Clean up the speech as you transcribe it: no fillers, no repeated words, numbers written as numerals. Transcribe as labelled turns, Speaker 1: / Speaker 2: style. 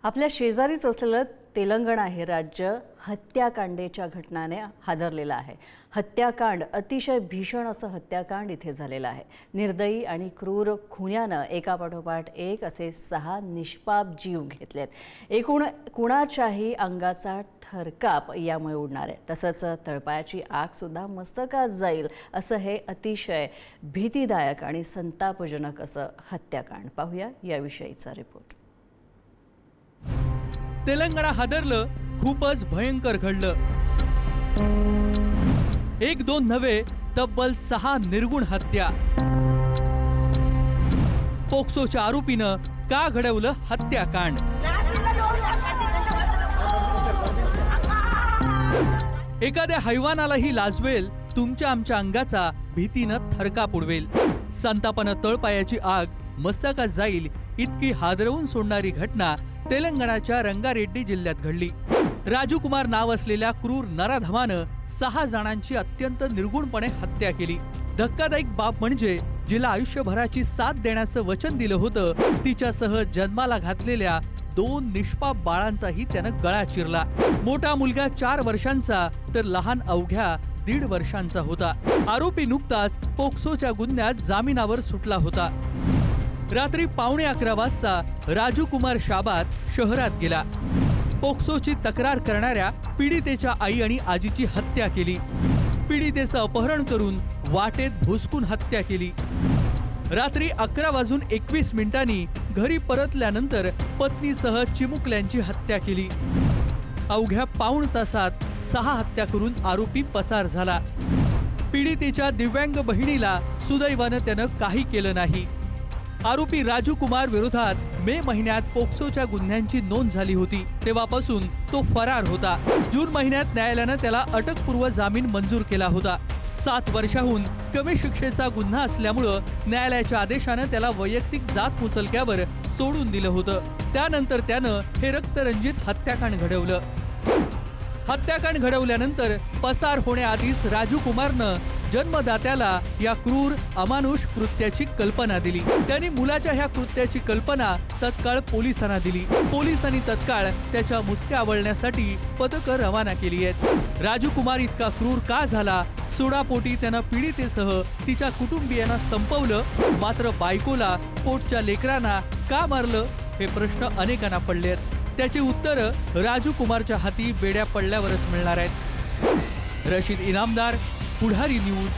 Speaker 1: आपल्या शेजारीच असलेलं तेलंगणा हे राज्य हत्याकांडेच्या घटनाने हादरलेलं आहे। हत्याकांड अतिशय भीषण असं हत्याकांड इथे झालेलं आहे। निर्दयी आणि क्रूर खुन्यानं एकापाठोपाठ एक असे 6 निष्पाप जीव घेतलेत। एकूण कुणाच्याही अंगाचा थरकाप यामुळे उडणार आहे। तसंच तळपायाची आग सुद्धा मस्तकात जाईल असं हे अतिशय भीतीदायक आणि संतापजनक असं हत्याकांड। पाहूया याविषयीचा रिपोर्ट।
Speaker 2: तेलंगणा हादरलं, खूपच भयंकर घडलं। एक दोन नव्हे, तब्बल 6 निर्गुण हत्या। पोक्सोच्या आरोपीनं का घडवलं हत्याकांड? एखाद्या हैवानालाही लाजवेल तुमच्या आमच्या अंगाचा भीतीनं थरकाप उडवेल। संतापानं तळपायाची आग मस्तकात जाईल इतकी हादरवून सोडणारी घटना तेलंगणाच्या रंगारेड्डी जिल्ह्यात घडली। राजू कुमार नाव असलेल्या क्रूर नराधमानं 6 जणांची अत्यंत निर्गुणपणे हत्या केली। धक्कादायक बाब म्हणजे जिला आयुष्यभराची साथ देण्याचं वचन दिलं होतं, तिच्यासह जन्माला घातलेल्या 2 निष्पाप बाळांचाही त्यानं गळा चिरला। मोठा मुलगा 4 वर्षांचा तर लहान अवघ्या 1.5 वर्षांचा होता। आरोपी नुकताच पोक्सोच्या गुन्ह्यात जामिनावर सुटला होता। रात्री 11:15 वाजता राजू कुमार शाबात शहरात गेला। पोक्सोची तक्रार करणाऱ्या पीडितेच्या आई आणि आजीची हत्या केली। पीडितेचं अपहरण करून वाटेत भुसकून हत्या केली। रात्री 11:21 घरी परतल्यानंतर पत्नीसह चिमुकल्यांची हत्या केली। अवघ्या पाऊण तासात 6 हत्या करून आरोपी पसार झाला। पीडितेच्या दिव्यांग बहिणीला सुदैवानं त्यानं काही केलं नाही। आरोपी राजू कुमार विरोधात मे महिन्यात पोक्सोच्या गुन्ह्यांची नोंद झाली होती, तेव्हापासून तो फरार होता। जून महिन्यात न्यायालयानं त्याला अटकपूर्व जामीन मंजूर केला होता। 7 वर्षाहून कमी शिक्षेचा गुन्हा असल्यामुळं न्यायालयाच्या आदेशानं त्याला वैयक्तिक जात मुचलक्यावर सोडून दिलं होतं। त्यानंतर त्यानं हे रक्तरंजित हत्याकांड घडवलं। हत्याकांड घडवल्यानंतर पसार होण्याआधीच राजू कुमारनं जन्मदात्याला या क्रूर अमानुष कृत्याची कल्पना दिली। त्यांनी मुलाच्या ह्या कृत्याची कल्पना तत्काळ पोलिसांना दिली। पोलिसांनी तत्काळ त्याच्या मुसक्या आवळण्यासाठी पथकं रवाना केली आहेत। राजू कुमार इतका क्रूर का झाला? सुडापोटी त्यानं पीडितेसह तिच्या कुटुंबियांना संपवलं, मात्र बायकोला, पोटच्या लेकरांना का मारलं? हे प्रश्न अनेकांना पडले आहेत। त्याची उत्तरं राजू कुमारच्या हाती बेड्या पडल्यावरच मिळणार आहेत। रशीद इनामदार, पुढारी न्यूज।